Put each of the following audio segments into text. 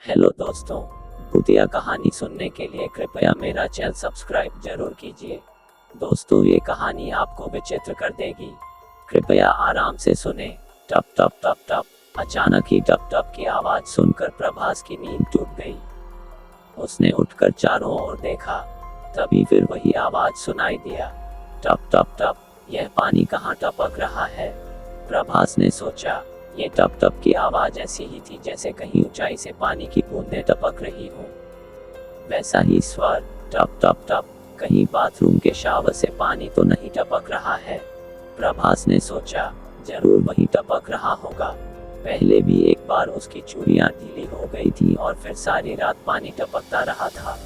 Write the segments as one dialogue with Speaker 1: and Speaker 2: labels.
Speaker 1: Hello दोस्तों, भूतिया कहानी सुनने के लिए कृपया मेरा चैनल सब्सक्राइब जरूर कीजिए। दोस्तों, ये कहानी आपको विचित्र कर देगी। कृपया आराम से सुने। टप टप टप टप। अचानक ही टप टप की आवाज सुनकर प्रभास की नींद टूट गई। उसने उठकर चारों ओर देखा, तभी फिर वही आवाज सुनाई दिया, टप टप टप। यह पानी कहाँ टपक रहा है? प्रभास ने सोचा, ये टप टप की आवाज ऐसी ही थी जैसे कहीं ऊंचाई से पानी की बूंदें टपक रही हो। वैसा ही स्वर, टप टप टप। कहीं बाथरूम के शावर से पानी तो नहीं टपक रहा है? प्रभास ने सोचा, जरूर वही टपक रहा होगा। पहले भी एक बार उसकी चूड़ियां ढीली हो गई थी और फिर सारी रात पानी टपकता रहा था।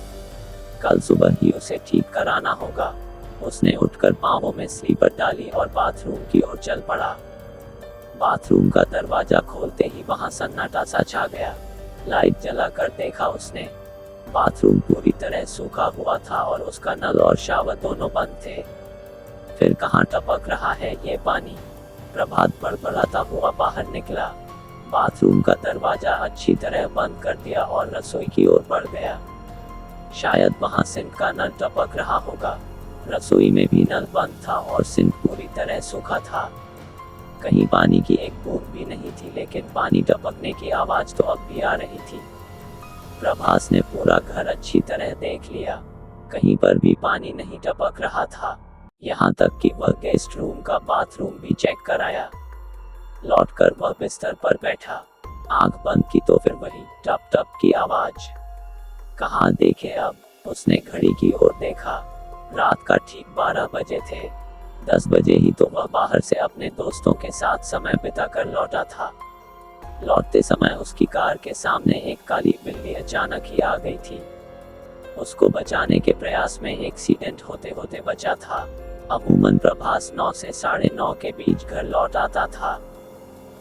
Speaker 1: कल सुबह ही उसे ठीक कराना होगा। उसने उठकर पांवों में स्लीपर डाली और बाथरूम की ओर चल पड़ा। बाथरूम का दरवाजा खोलते ही वहां सन्नाटा सा छा गया। लाइट जलाकर देखा उसने, बाथरूम पूरी तरह सूखा हुआ था और उसका नल और शावर दोनों बंद थे। फिर कहाँ टपक रहा है ये पानी? प्रभात बड़बड़ाता हुआ बाहर निकला, बाथरूम का दरवाजा अच्छी तरह बंद कर दिया और रसोई की ओर बढ़ गया। शायद वहां सिंक का नल टपक रहा होगा। रसोई में भी नल बंद था और सिंक पूरी तरह सूखा था। कहीं पानी की एक बूंद भी नहीं थी, लेकिन पानी टपकने की आवाज तो अब भी आ रही थी। प्रभास ने पूरा घर अच्छी तरह देख लिया, कहीं पर भी पानी नहीं टपक रहा था। यहाँ तक कि वह गेस्ट रूम का बाथरूम भी चेक कराया। लौटकर वह बिस्तर पर बैठा, आंख बंद की तो फिर वही टप टप की आवाज। कहाँ देखे अब? उसने घड़ी की ओर देखा, रात का ठीक 12 बजे थे। 10 बजे ही तो वह बाहर से अपने दोस्तों के साथ समय बिताकर लौटा था। लौटते समय उसकी कार के सामने एक काली बिल्ली अचानक ही आ गई थी। उसको बचाने के प्रयास में एक्सीडेंट होते होते बचा था। अमूमन प्रभास 9 से 9:30 के बीच घर लौट आता था।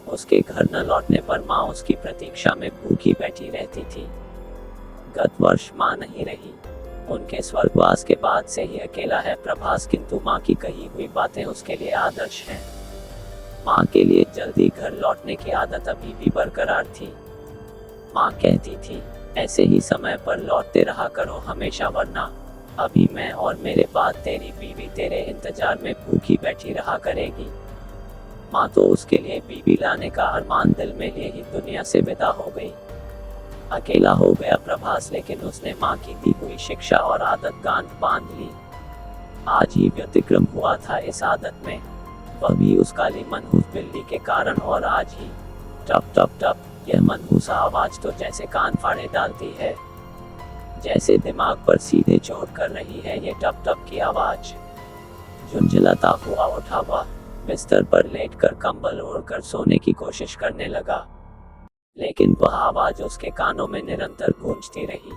Speaker 1: उसके घर न लौटने पर माँ उसकी प्रतीक्षा में भूखी बैठी रहती थी। गत वर्ष माँ नहीं रही। उनके स्वर्गवास के बाद से ही अकेला है प्रभास, किंतु माँ की कही हुई बातें उसके लिए आदर्श हैं। माँ के लिए जल्दी घर लौटने की आदत अभी भी बरकरार थी। माँ कहती थी, ऐसे ही समय पर लौटते रहा करो हमेशा, वरना अभी मैं और मेरे बाद तेरी बीवी तेरे इंतजार में भूखी बैठी रहा करेगी। माँ तो उसके लिए बीवी लाने का अरमान दिल में लिए ही दुनिया से विदा हो गई। अकेला हो गया प्रभास, लेकिन उसने माँ की दी हुई शिक्षा और आदत गांठ बांध ली। आज ही व्यतिक्रम हुआ था इस आदत में, वह भी उस काली मनहूस बिल्ली के कारण। और आज ही टप टप टप, यह मनहूस आवाज तो जैसे कान फाड़े डालती है, जैसे दिमाग पर सीधे चोट कर रही है ये टप टप की आवाज। झुंझलाता हुआ उठा हुआ बिस्तर पर लेटकर कंबल ओढ़कर सोने की कोशिश करने लगा, लेकिन वह आवाज उसके कानों में निरंतर गूंजती रही।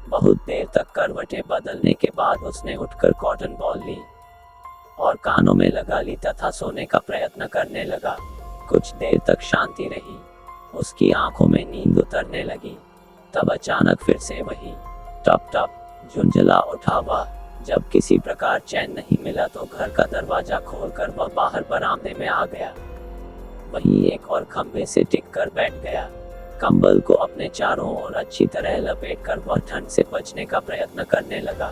Speaker 1: बहुत देर तक करवटें बदलने के बाद उसने उठकर कॉटन बॉल ली और कानों में लगा ली तथा सोने का प्रयत्न करने लगा। कुछ देर तक शांति रही, उसकी आंखों में नींद उतरने लगी। तब अचानक फिर से वही टप टप झुंझला उठा हुआ। जब किसी प्रकार चैन नहीं मिला तो घर का दरवाजा खोलकर वह बाहर बरामदे में आ गया। वहीं एक और खंभे से टिक कर बैठ गया। कंबल को अपने चारों ओर अच्छी तरह लपेटकर वह ठंड से बचने का प्रयत्न करने लगा।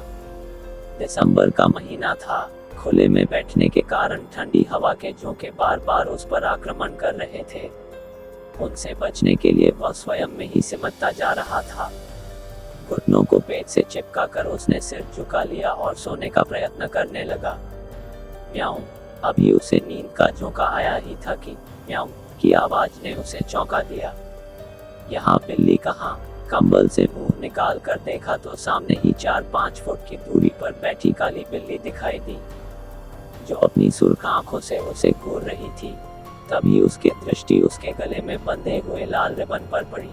Speaker 1: दिसंबर का महीना था, खुले में बैठने के कारण ठंडी हवा के झोंके बार बार उस पर आक्रमण कर रहे थे। उनसे बचने के लिए वह स्वयं में ही सिमटता जा रहा था। घुटनों को पेट से चिपका कर उसने सिर झुका लिया और सोने का प्रयत्न करने लगा। म्याऊं। अभी उसे नींद का झोंका आया ही था कि म्याऊं की आवाज ने उसे चौंका दिया। यहाँ बिल्ली कहाँ? कंबल से मुंह निकाल कर देखा तो सामने ही 4-5 फुट की दूरी पर बैठी काली बिल्ली दिखाई दी, जो अपनी सुर्ख आंखों से उसे घूर रही थी। तभी उसकी दृष्टि उसके गले में बंधे हुए लाल रिबन पर पड़ी।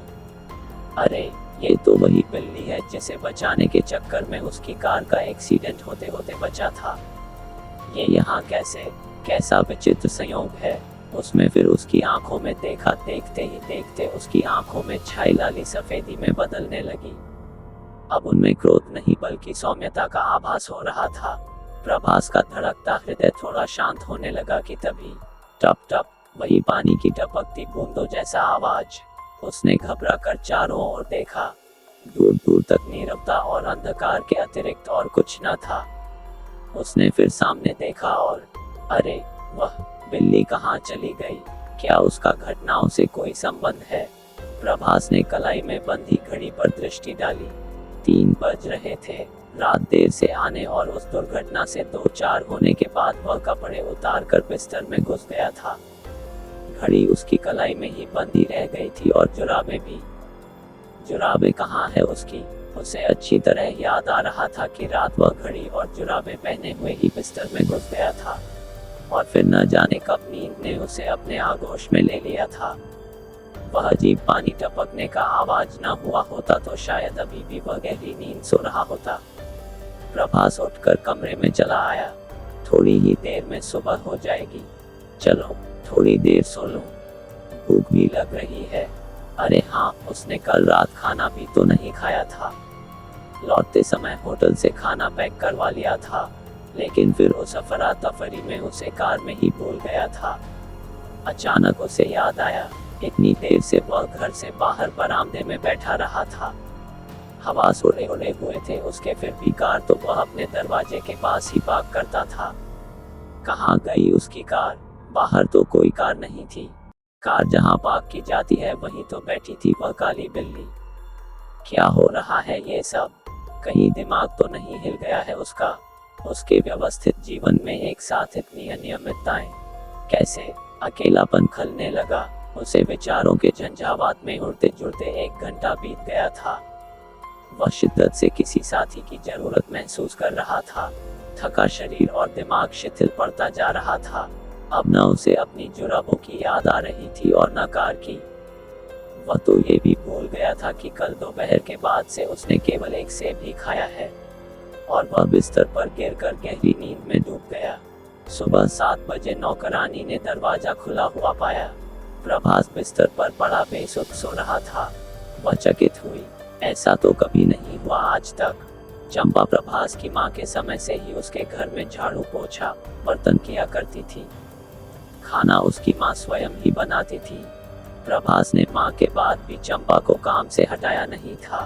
Speaker 1: अरे, ये तो वही बिल्ली है जिसे बचाने के चक्कर में उसकी कार का एक्सीडेंट होते होते बचा था। ये यहाँ कैसे? कैसा विचित्र संयोग है। उसमें फिर उसकी आंखों में देखा, देखते ही देखते उसकी आंखों में छाई लाली सफेदी में बदलने लगी। अब उनमें क्रोध नहीं बल्कि सौम्यता का आभास हो रहा था। प्रभास का धड़कता हृदय थोड़ा शांत होने लगा कि तभी टप टप, वही पानी की टपकती बूंदों जैसा आवाज। उसने घबरा कर चारों ओर देखा। दूर दूर तक नीरवता और अंधकार के अतिरिक्त और कुछ न था। उसने फिर सामने देखा और अरे वह बिल्ली कहाँ चली गई? क्या उसका घटनाओं से कोई संबंध है? प्रभास ने कलाई में बंधी घड़ी पर दृष्टि डाली। 3 बज रहे थे। रात देर से आने और उस दुर्घटना से 2-4 होने के बाद वह कपड़े उतार कर बिस्तर में घुस गया था। घड़ी उसकी कलाई में ही बंधी रह गई थी और जुराबें भी। जुराबें कहाँ है उसकी? उसे अच्छी तरह याद आ रहा था कि रात वह घड़ी और जुराबें पहने हुए ही बिस्तर में घुस गया था और फिर न जाने कब नींद ने उसे अपने आगोश में ले लिया था। वह अजीब पानी टपकने का आवाज न हुआ होता तो शायद अभी भी वह गहरी नींद सो रहा होता। प्रभास उठकर कमरे में चला आया। थोड़ी ही देर में सुबह हो जाएगी, चलो थोड़ी देर सो लूं, भूख भी लग रही है। अरे हाँ, उसने कल रात खाना भी तो नहीं खाया था। लौटते समय होटल से खाना पैक करवा लिया था, लेकिन फिर उस अफरा तफरी में उसे कार में ही भूल गया था। अचानक उसे याद आया, इतनी देर से वह घर से बाहर बरामदे में बैठा रहा था। हवा उड़े उड़े हुए थे उसके, फिर भी कार तो वह अपने दरवाजे के पास ही पार्क करता था। कहाँ गई उसकी कार? बाहर तो कोई कार नहीं थी। कार जहाँ पार्क की जाती है वहीं तो बैठी थी वह काली बिल्ली। क्या हो रहा है ये सब? कहीं दिमाग तो नहीं हिल गया है उसका? उसके व्यवस्थित जीवन में एक साथ इतनी अनियमितताएं कैसे? अकेलापन खलने लगा उसे। विचारों के झंझावात में उड़ते जुड़ते 1 घंटा बीत गया था। वह शिद्दत से किसी साथी की जरूरत महसूस कर रहा था। थका शरीर और दिमाग शिथिल पड़ता जा रहा था। अब न उसे अपनी जुराबों की याद आ रही थी और न कार की। वह तो ये भी भूल गया था कि कल दोपहर के बाद से उसने केवल 1 सेब ही खाया है और वह बिस्तर पर गिरकर गहरी नींद में डूब गया। सुबह 7 बजे नौकरानी ने दरवाजा खुला हुआ पाया। प्रभास बिस्तर पर पड़ा बेसुध सो रहा था। वह चकित हुई, ऐसा तो कभी नहीं हुआ आज तक। चंपा प्रभास की माँ के समय से ही उसके घर में झाड़ू पोछा बर्तन किया करती थी। खाना उसकी माँ स्वयं ही बनाती थी। प्रभास ने माँ के बाद भी चंपा को काम से हटाया नहीं था।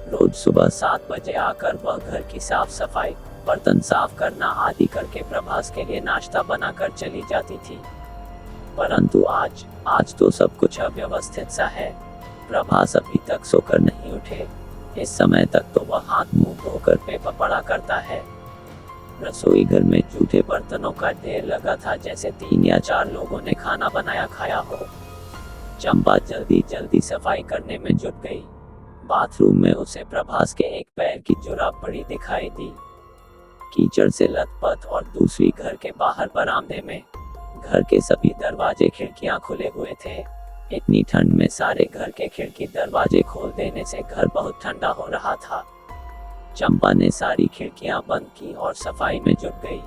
Speaker 1: रोज सुबह 7 बजे आकर वह घर की साफ सफाई, बर्तन साफ करना आदि करके प्रभास के लिए नाश्ता बनाकर चली जाती थी। परंतु आज तो सब कुछ अव्यवस्थित सा है। प्रभास अभी तक सोकर नहीं उठे। इस समय तक तो वह हाथ मुंह धोकर पेपर पड़ा करता है। रसोई घर में जूठे बर्तनों का ढेर लगा था, जैसे 3 या 4 लोगों ने खाना बनाया खाया हो। चंपा जल्दी जल्दी सफाई करने में जुट गई। बाथरूम में उसे प्रभास के एक पैर की जुराब पड़ी दिखाई दी। कीचड़ से लथपथ और दूसरी घर के बाहर बरामदे में। घर के सभी दरवाजे खिड़कियां खुले हुए थे। इतनी ठंड में सारे घर के खिड़की दरवाजे खोल देने से घर बहुत ठंडा हो रहा था। चंपा ने सारी खिड़कियां बंद की और सफाई में जुट गई।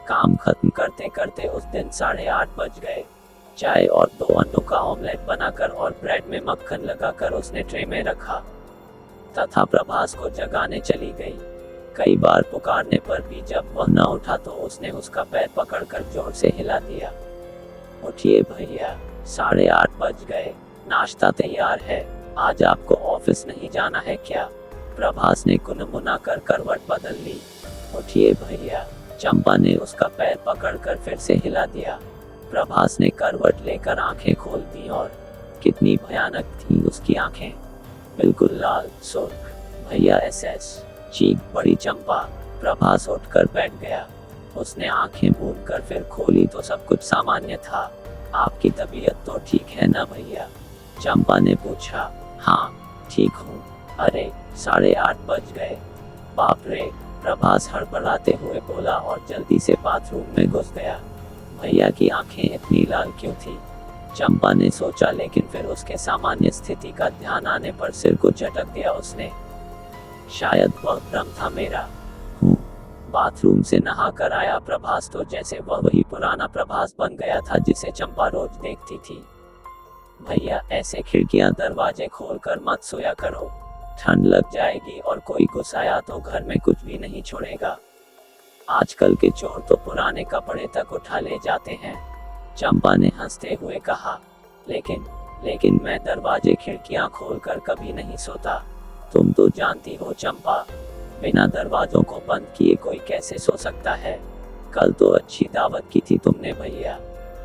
Speaker 1: काम खत्म करते करते उस दिन 8:30 बज गए। चाय और 2 अंडों का ऑमलेट बनाकर और ब्रेड में मक्खन लगाकर उसने ट्रे में रखा तथा प्रभास को जगाने चली गई। कई बार पुकारने पर भी जब वह न उठा तो उसने उसका पैर पकड़कर जोर से हिला दिया। उठिए भैया, 8:30 बज गए, नाश्ता तैयार है। आज आपको ऑफिस नहीं जाना है क्या? प्रभास ने कुनमुना कर करवट बदल ली। उठिए भैया। चंपा ने उसका पैर पकड़कर फिर से हिला दिया। प्रभास ने करवट लेकर आंखें खोल दी और कितनी भयानक थी उसकी आंखें, बिल्कुल लाल सुर्ख। भैया SS, चीख पड़ी चंपा। प्रभास उठकर बैठ गया। उसने आंखें मूंद कर फिर खोली तो सब कुछ सामान्य था। आपकी तबीयत तो ठीक है ना भैया? चंपा ने पूछा। हाँ ठीक हूँ। अरे 8:30 बज गए, बाप रे, प्रभास हड़बड़ाते हुए बोला और जल्दी से बाथरूम में घुस गया। भैया की आंखें इतनी लाल क्यों थी? चंपा ने सोचा, लेकिन फिर उसके सामान्य स्थिति का ध्यान आने पर सिर को झटक दिया उसने। शायद वह भ्रम था मेरा। बाथरूम से नहा कर आया प्रभास तो जैसे वह वही पुराना प्रभास बन गया था जिसे चंपा रोज देखती थी। भैया ऐसे खिड़कियां दरवाजे खोलकर मत सोया करो, ठंड लग जाएगी और कोई घुस आया तो घर में कुछ भी नहीं छोड़ेगा। आजकल के चोर तो पुराने कपड़े तक उठा ले जाते हैं। चंपा ने हंसते हुए कहा। लेकिन मैं दरवाजे खिड़कियां खोलकर कभी नहीं सोता। तुम तो जानती हो चंपा, बिना दरवाजों को बंद किए कोई कैसे सो सकता है। कल तो अच्छी दावत की थी तुमने भैया।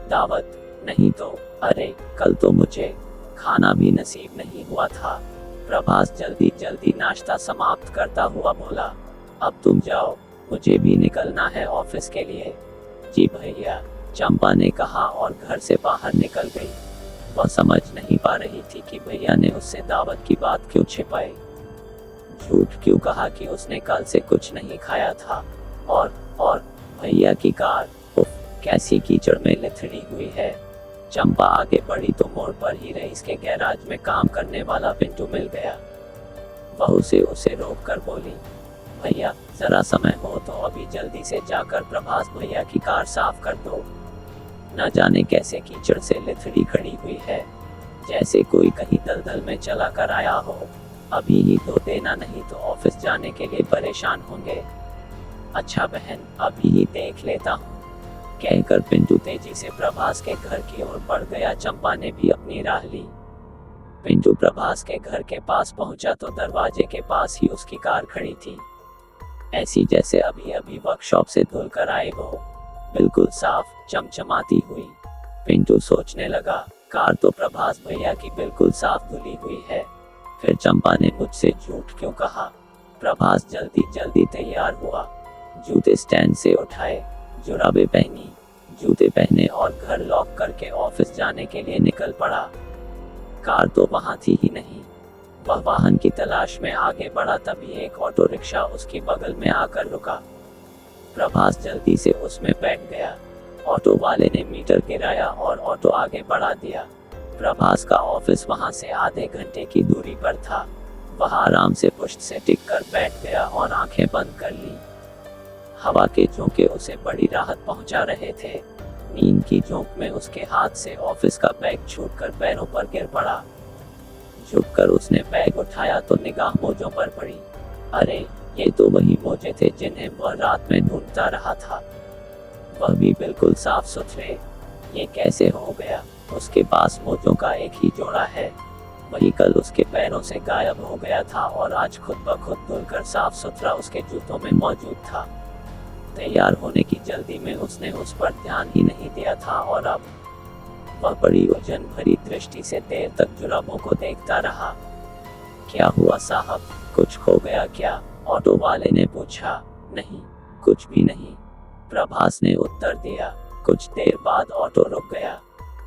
Speaker 1: दावत नहीं तो, अरे कल तो मुझे खाना भी नसीब नहीं हुआ था। प्रभास जल्दी जल्दी नाश्ता समाप्त करता हुआ बोला, अब तुम जाओ, मुझे भी निकलना है ऑफिस के लिए। जी भैया, चंपा ने कहा और घर से बाहर निकल गई। वह समझ नहीं पा रही थी कि भैया ने उससे दावत की बात क्यों छिपाई, झूठ क्यों कहा कि उसने कल से कुछ नहीं खाया था। और भैया की कार, उफ, कैसी कीचड़ में लिथड़ी हुई है। चंपा आगे बढ़ी तो मोड़ पर ही रईस के गैराज में काम करने वाला पिंटू मिल गया। वह उसे रोक कर बोली, भैया जरा समय हो तो अभी जल्दी से जाकर प्रभास भैया की कार साफ कर दो। न जाने कैसे कीचड़ से लिथड़ी खड़ी हुई है, जैसे कोई कहीं दलदल में चला कर आया हो। अभी ही धो देना, नहीं तो ऑफिस जाने के लिए परेशान होंगे। अच्छा बहन, अभी ही देख लेता हूँ, कहकर पिंटू तेजी से प्रभास के घर की ओर बढ़ गया। चंपा ने भी अपनी राह ली। पिंटू प्रभास के घर के पास पहुंचा तो दरवाजे के पास ही उसकी कार खड़ी थी, ऐसी जैसे अभी अभी वर्कशॉप से धुल कर आए हो, बिल्कुल साफ चमचमाती हुई। पिंटू सोचने लगा, कार तो प्रभास भैया की बिल्कुल साफ धुली हुई है, फिर चंपा ने मुझसे झूठ क्यों कहा। प्रभास जल्दी जल्दी तैयार हुआ, जूते स्टैंड से उठाए, जुराबे पहनी, जूते पहने और घर लॉक करके ऑफिस जाने के लिए निकल पड़ा। कार तो वहां थी ही नहीं। वह वाहन की तलाश में आगे बढ़ा, तभी एक ऑटो रिक्शा उसके बगल में आकर रुका। प्रभास जल्दी से उसमें बैठ गया। ऑटो वाले ने मीटर गिराया और ऑटो आगे बढ़ा दिया। प्रभास का ऑफिस वहां से आधे घंटे की दूरी पर था। वह आराम से पुष्ट से टिक कर बैठ गया और आंखें बंद कर ली। हवा के झोंके उसे बड़ी राहत पहुंचा रहे थे। नींद की झोंक में उसके हाथ से ऑफिस का बैग छूटकर पैरों पर गिर पड़ा। झुककर उसने बैग उठाया तो निगाह मोजों पर पड़ी। अरे, ये तो वही मोजे थे जिन्हें वह रात में ढूंढता रहा था, वह भी बिल्कुल साफ सुथरे। ये कैसे हो गया? उसके पास मोजों का एक ही जोड़ा है, वही कल उसके पैरों से गायब हो गया था और आज खुद ब खुद धुलकर साफ सुथरा उसके जूतों में मौजूद था। तैयार होने की जल्दी में उसने उस पर ध्यान ही नहीं दिया था और अब वह बड़ी उलझन भरी दृष्टि से देर तक जुराबों को देखता रहा। क्या हुआ साहब, कुछ खो गया क्या? ऑटो वाले ने पूछा। नहीं, कुछ भी नहीं, प्रभास ने उत्तर दिया। कुछ देर बाद ऑटो रुक गया।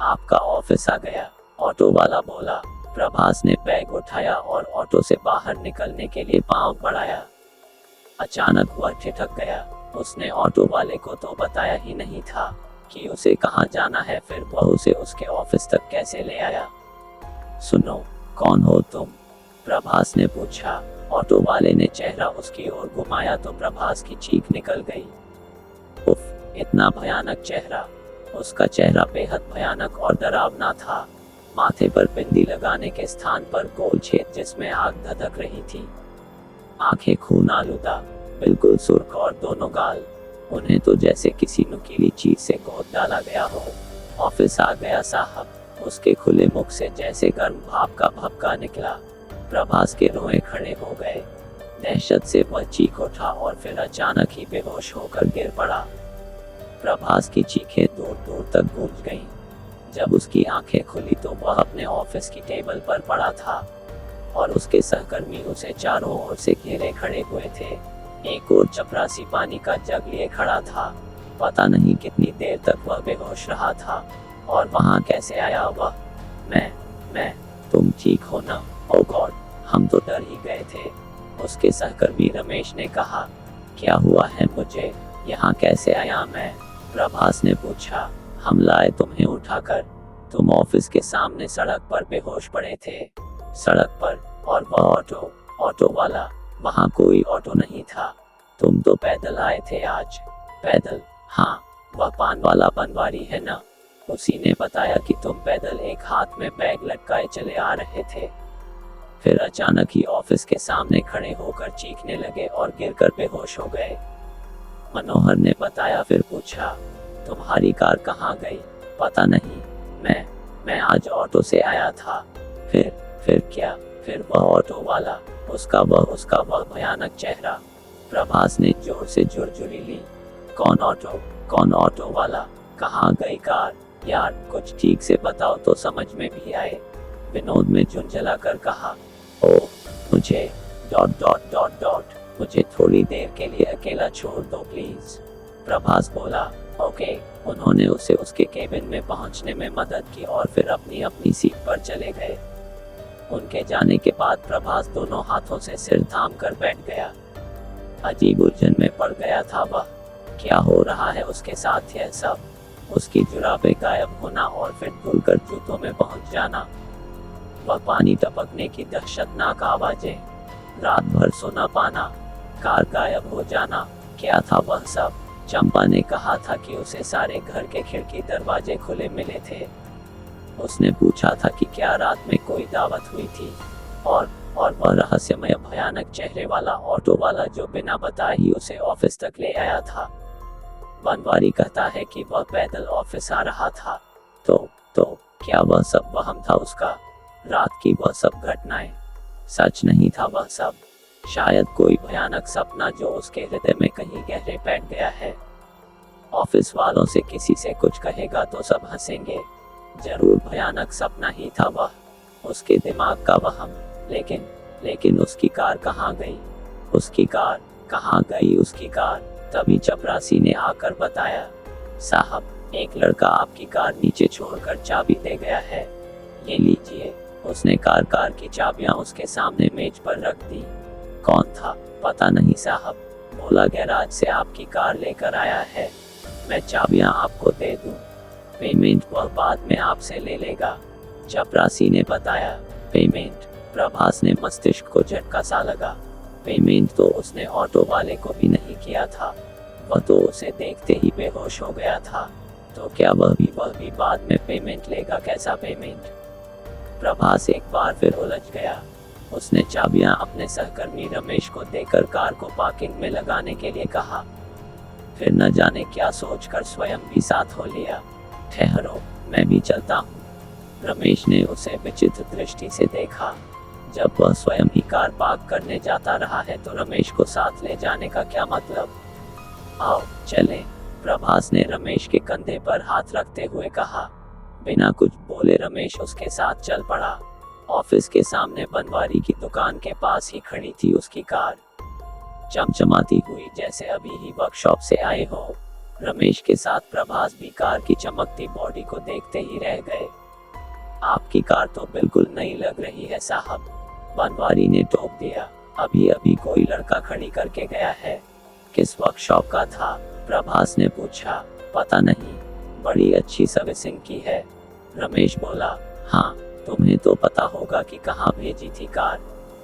Speaker 1: आपका ऑफिस आ गया, ऑटो वाला बोला। प्रभास ने बैग उठाया और ऑटो से बाहर निकलने के लिए पांव बढ़ाया। अचानक वह ठिठक गया। उसने ऑटो वाले को तो बताया ही नहीं था कि उसे कहाँ जाना है, फिर वह उसे उसके ऑफिस तक कैसे ले आया। सुनो, कौन हो तुम? प्रभास ने पूछा। ऑटो वाले ने चेहरा उसकी ओर घुमाया तो प्रभास की चीख निकल गई। उफ, इतना भयानक चेहरा! उसका चेहरा बेहद भयानक और डरावना था। माथे पर बिंदी लगाने के स्थान पर गोल छेद जिसमें आग धधक रही थी। आंखें खून आलूदा, बिल्कुल सुर्ख और दोनों गाल, उन्हें तो जैसे किसी नुकीली चीज से गोद डाला गया हो। ऑफिस आ गया साहब, उसके खुले मुख से जैसे गर्म भाप का भभका निकला। प्रभास के रोए खड़े हो गए। दहशत से वह चीख उठा और फिर अचानक ही बेहोश होकर गिर पड़ा। प्रभास की चीखें दूर दूर तक गूंज गईं। जब उसकी आंखें खुली तो वह अपने ऑफिस की टेबल पर पड़ा था और उसके सहकर्मी उसे चारों ओर से घेरे खड़े हुए थे। एक और चपरासी पानी का जग लिए खड़ा था। पता नहीं कितनी देर तक वह बेहोश रहा था और वहां कैसे आया वह। मैं तुम ठीक हो ना? ओ गॉड, हम तो डर ही गए थे, उसके सहकर्मी रमेश ने कहा। क्या हुआ है मुझे? यहाँ कैसे आया मैं? प्रभास ने पूछा। हम लाए तुम्हें उठाकर, तुम ऑफिस के सामने सड़क पर बेहोश पड़े थे। सड़क पर? और वह ऑटो वाला? वहाँ कोई ऑटो नहीं था, तुम तो पैदल आए थे आज। पैदल? हाँ, वह पान वाला बनवारी है ना, उसी ने बताया कि तुम पैदल एक हाथ में बैग लटकाए चले आ रहे थे। फिर अचानक ही ऑफिस के सामने खड़े होकर चीखने लगे और गिरकर बेहोश हो गए, मनोहर ने बताया। फिर पूछा, तुम्हारी कार कहाँ गई? पता नहीं, मैं आज ऑटो से आया था। फिर क्या? फिर वह ऑटो वाला, उसका वह भयानक चेहरा। प्रभास ने जोर से झुरझुरी ली। कौन ऑटो वाला? कहाँ गई कार? यार कुछ ठीक से बताओ तो समझ में भी आए। विनोद में झुंझला कर कहा। ओह, मुझे मुझे थोड़ी देर के लिए अकेला छोड़ दो प्लीज। प्रभास बोला। ओके। उन्होंने उसे उसके केबिन में पहुंचने में मदद की और फिर अपनी अपनी सीट पर चले गए। उनके जाने के बाद प्रभास दोनों हाथों से सिर थाम कर बैठ गया। अजीब उलझन में पड़ गया था वह। क्या हो रहा है उसके साथ यह सब? उसकी जुराबें गायब होना और फिर धुलकर जूतों में पहुंच जाना, वह पानी टपकने की दहशतनाक आवाजें, रात भर सोना पाना, कार गायब हो जाना, क्या था वह सब? चंपा ने कहा था कि उसे सारे घर के खिड़की दरवाजे खुले मिले थे। उसने पूछा था कि क्या रात में कोई दावत हुई थी, और वह रहस्यमय भयानक चेहरे वाला ऑटो वाला जो बिना बताए ही उसे ऑफिस तक ले आया था। बनवारी कहता है कि वह पैदल ऑफिस आ रहा था। तो क्या वह सब वहम था उसका? रात की वह सब घटनाएं सच नहीं था वह सब? शायद कोई भयानक सपना जो उसके हृदय में कहीं गहरे बैठ गया है। ऑफिस वालों से किसी से कुछ कहेगा तो सब हंसेंगे। जरूर भयानक सपना ही था वह, उसके दिमाग का वहम। लेकिन उसकी कार कहाँ गई? उसकी कार कहाँ गई? उसकी कार? तभी चपरासी ने आकर बताया, साहब, एक लड़का आपकी कार नीचे छोड़कर चाबी दे गया है, ये लीजिए। उसने कार की चाबियां उसके सामने मेज पर रख दी। कौन था? पता नहीं साहब, बोला गैराज से आपकी कार लेकर आया है, मैं चाबियां आपको दे दूं, पेमेंट वह बाद में आपसे ले लेगा, चपरासी ने बताया। पेमेंट? प्रभास ने मस्तिष्क को झटका सा लगा। पेमेंट तो उसने ऑटो वाले को भी नहीं किया था, वह तो उसे देखते ही बेहोश हो गया था। तो क्या वह भी बाद में पेमेंट लेगा? कैसा पेमेंट? प्रभास एक बार फिर उलझ गया। उसने चाबियां अपने सहकर्मी रमेश को देकर कार को पार्किंग में लगाने के लिए कहा। फिर न जाने क्या सोचकर स्वयं भी साथ हो लिया। ठहरो, मैं भी चलता हूँ। रमेश ने उसे विचित्र दृष्टि से देखा। जब वह स्वयं ही कार पार्क करने जाता रहा है तो रमेश को साथ ले जाने का क्या मतलब? आओ चलें, प्रभास ने रमेश के कंधे पर हाथ रखते हुए कहा। बिना कुछ बोले रमेश उसके साथ चल पड़ा। ऑफिस के सामने बनवारी की दुकान के पास ही खड़ी थी उसकी कार, चमचमाती हुई जैसे अभी ही वर्कशॉप से आए हो। रमेश के साथ प्रभास भी कार की चमकती बॉडी को देखते ही रह गए। आपकी कार तो बिल्कुल नई लग रही है साहब, बनवारी ने टोक दिया। अभी अभी कोई लड़का खड़ी करके गया है। किस वर्कशॉप का था? प्रभास ने पूछा। पता नहीं, बड़ी अच्छी सर्विसिंग की है, रमेश बोला। हाँ, तुम्हें तो पता होगा कि कहाँ भेजी थी कार।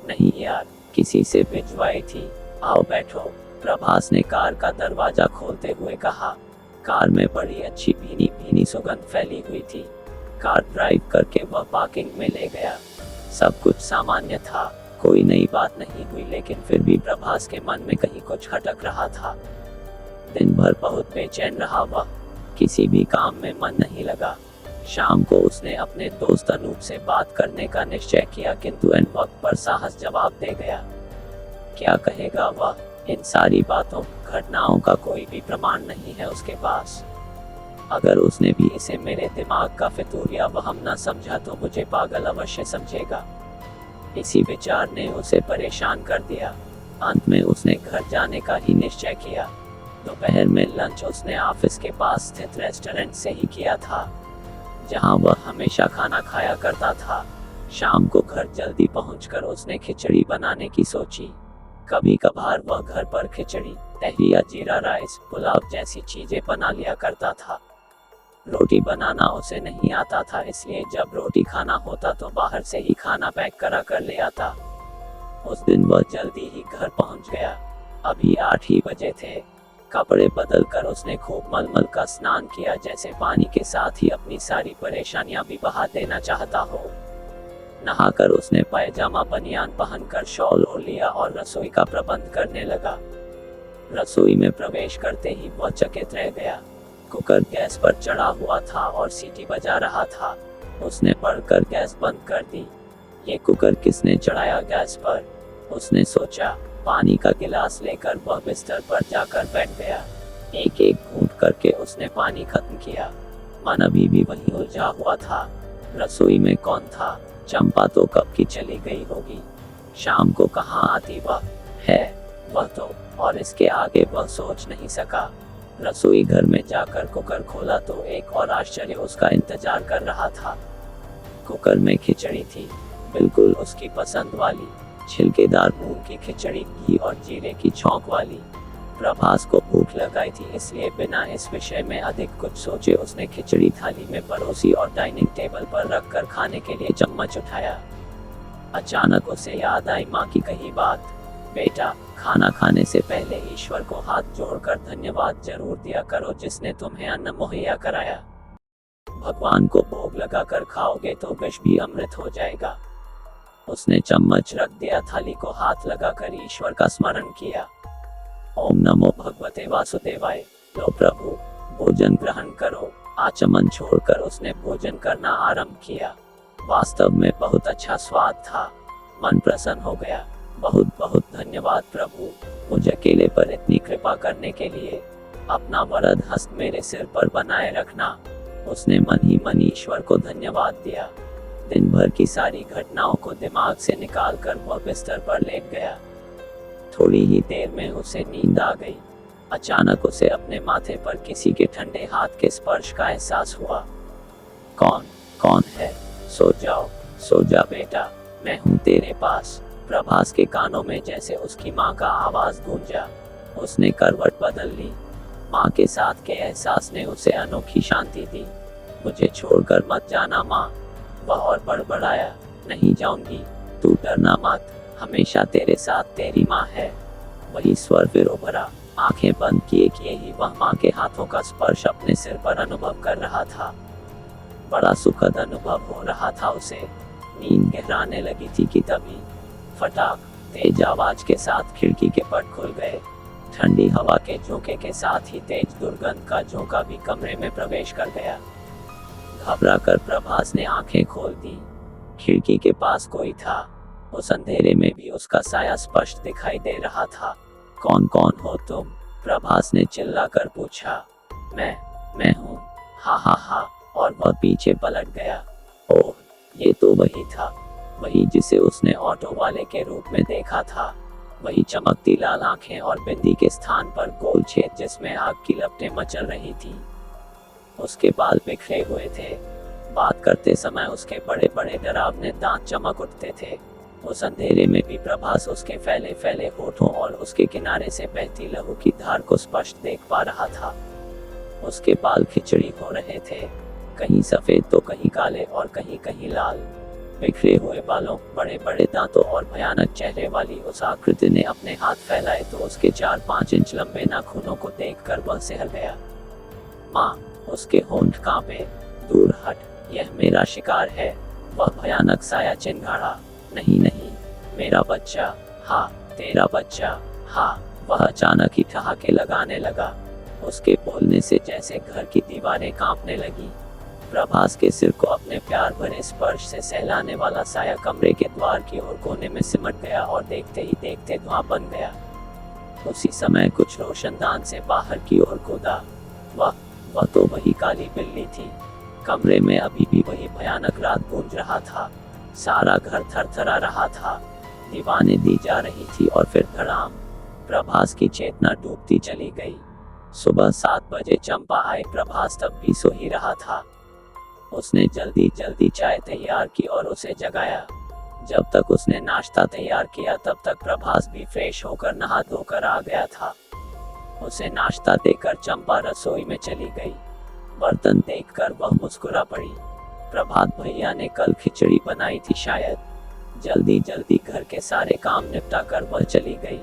Speaker 1: नहीं यार, किसी से भिजवाई थी। आओ बैठो, प्रभास ने कार का दरवाजा खोलते हुए कहा। कार में बड़ी अच्छी भीनी भीनी सुगंध फैली हुई थी। कार ड्राइव करके वह पार्किंग में ले गया। सब कुछ सामान्य था, कोई नई बात नहीं हुई, लेकिन फिर भी प्रभास के मन में कहीं कुछ खटक रहा था। दिन भर बहुत बेचैन रहा वह, किसी भी काम में मन नहीं लगा। शाम को उसने अपने दोस्त अनूप से बात करने का निश्चय किया, किंतु इन वक्त पर साहस जवाब दे गया। क्या कहेगा वह? इन सारी बातों घटनाओं का कोई भी प्रमाण नहीं है उसके पास। अगर उसने भी इसे मेरे दिमाग का फितूर या वहम न समझा तो मुझे पागल अवश्य समझेगा। इसी विचार ने उसे परेशान कर दिया। अंत में उसने घर जाने का ही निश्चय किया। दोपहर में लंच उसने ऑफिस के पास स्थित रेस्टोरेंट से ही किया था, जहां वह हमेशा खाना खाया करता था। शाम को घर जल्दी पहुंचकर उसने खिचड़ी बनाने की सोची। कभी कभार वह घर पर खिचड़ी, तहरी या जीरा राइस, पुलाव जैसी चीजें बना लिया करता था। रोटी बनाना उसे नहीं आता था, इसलिए जब रोटी खाना होता तो बाहर से ही खाना पैक करा कर ले आता। उस दिन वह जल्दी ही घर पहुंच गया। अभी 8 ही बजे थे। कपड़े बदल कर उसने खूब मलमल का स्नान किया, जैसे पानी के साथ ही अपनी सारी परेशानियां भी बहा देना चाहता हो। नहाकर उसने पायजामा बनियान पहनकर शॉल ओढ़ लिया और रसोई का प्रबंध करने लगा। रसोई में प्रवेश करते ही वह चकित रह गया। कुकर गैस पर चढ़ा हुआ था और सीटी बजा रहा था। उसने पढ़कर गैस बंद कर दी। ये कुकर किसने चढ़ाया गैस पर? उसने सोचा। पानी का गिलास लेकर वह बिस्तर पर जाकर बैठ गया। एक एक घूंट करके उसने पानी खत्म किया। मन अभी भी वहीं उलझा हुआ था। रसोई में कौन था? चंपा तो कब की चली गई होगी। शाम को कहाँ आती वह है वह तो, और इसके आगे वह सोच नहीं सका। रसोई घर में जाकर कुकर खोला तो एक और आश्चर्य उसका इंतजार कर रहा था। कुकर में खिचड़ी थी, बिल्कुल उसकी पसंद वाली, छिलकेदार मूंग की खिचड़ी, घी और जीरे की छौंक वाली। प्रभास को भूख लगाई थी, इसलिए बिना इस विषय में अधिक कुछ सोचे उसने खिचड़ी थाली में परोसी और डाइनिंग टेबल पर रखकर खाने के लिए चम्मच उठाया। अचानक उसे याद आई माँ की कही बात, बेटा, खाना खाने से पहले ईश्वर को हाथ जोड़कर धन्यवाद जरूर दिया करो जिसने तुम्हें अन्न मुहैया कराया। भगवान को भोग लगाकर खाओगे तो विष भी अमृत हो जाएगा। उसने चम्मच रख दिया, थाली को हाथ लगाकर ईश्वर का स्मरण किया। ओम नमो भगवते वासुदेवाय। लो प्रभु, भोजन ग्रहण करो। आचमन छोड़कर उसने भोजन करना आरंभ किया। वास्तव में बहुत अच्छा स्वाद था। मन प्रसन्न हो गया। बहुत बहुत धन्यवाद प्रभु, मुझे अकेले पर इतनी कृपा करने के लिए। अपना वरद हस्त मेरे सिर पर बनाए रखना। उसने मन ही मन ईश्वर को धन्यवाद दिया। दिन भर की सारी घटनाओं को दिमाग से निकालकर वह बिस्तर पर लेट गया। थोड़ी ही देर में उसे नींद आ गई। अचानक उसे अपने माथे पर किसी के ठंडे हाथ के स्पर्श का एहसास हुआ। कौन है? सो जा बेटा, मैं हूँ तेरे पास। प्रभास के कानों में जैसे उसकी माँ का आवाज गूंजा। उसने करवट बदल ली। माँ के साथ के एहसास ने उसे अनोखी शांति दी। मुझे छोड़कर मत जाना माँ, वह और बड़बड़ाया। नहीं जाऊंगी, तू डरना मत, हमेशा तेरे साथ तेरी माँ है। वही स्वर फिर उभरा। आंखें बंद किए ही वह माँ के हाथों का स्पर्श अपने सिर पर अनुभव कर रहा था। बड़ा सुखद अनुभव हो रहा था उसे। नींद गहराने लगी थी कि तभी फटाक, तेज आवाज के साथ खिड़की के पट खुल गए। ठंडी हवा के झोंके के साथ ही तेज दुर्गंध का झोंका भी कमरे में प्रवेश कर गया। घबरा कर प्रभास ने आंखें खोल दी। खिड़की के पास कोई था। उस अंधेरे में भी उसका साया स्पष्ट दिखाई दे रहा था। कौन हो तुम? प्रभास ने चिल्लाकर पूछा। मैं हूँ। हा, और वह पीछे पलट गया। ओह, ये तो वही था, वही जिसे उसने ऑटो वाले के रूप में देखा था। वही चमकती लाल आंखें और बिंदी के स्थान पर गोल छेद जिसमें आग की लपटें मचल रही थी। उसके बाल बिखरे हुए थे। बात करते समय उसके बड़े बड़े डरावने दांत चमक उठते थे। उस अंधेरे में भी प्रभास उसके फैले होठों और उसके किनारे से बहती लहू की धार को स्पष्ट देख पा रहा था। उसके बाल खिचड़ी हो रहे थे, कहीं सफेद तो कहीं काले और कहीं लाल। बिखरे हुए बालों, बड़े बड़े दांतों और भयानक चेहरे वाली उस आकृति ने अपने हाथ फैलाए तो उसके 4-5 इंच लंबे नाखूनों को देखकर वह सहल गया। माँ, उसके होंठ कांपे। दूर हट, यह मेरा शिकार है, वह भयानक साया चिंगाड़ा। नहीं, मेरा बच्चा, हाँ, तेरा बच्चा, हाँ। वह अचानक ही ठहाके लगाने लगा। उसके बोलने से जैसे घर की दीवारें कांपने लगी। प्रभास के सिर को अपने प्यार भरे स्पर्श से सहलाने वाला साया कमरे के द्वार की ओर कोने में सिमट गया और देखते ही देखते धुआं बन गया। उसी समय कुछ रोशनदान से बाहर की ओर कूदा। वह तो वही काली बिल्ली थी। कमरे में अभी भी वही भयानक रात गूंज रहा था। सारा घर थरथरा रहा था। दीवानें दी जा रही थी और फिर धड़ाम, प्रभास की चेतना डूबती चली गई। सुबह 7 बजे चंपा आई। प्रभास तब भी सो ही रहा था। उसने जल्दी चाय तैयार की और उसे जगाया। जब तक उसने नाश्ता तैयार किया तब तक प्रभास भी फ्रेश होकर नहा धोकर आ गया था। उसे नाश्ता देकर चंपा रसोई में चली गई। बर्तन देखकर वह मुस्कुरा पड़ी। प्रभात भैया ने कल खिचड़ी बनाई थी शायद। जल्दी घर के सारे काम निपटा कर वह चली गई।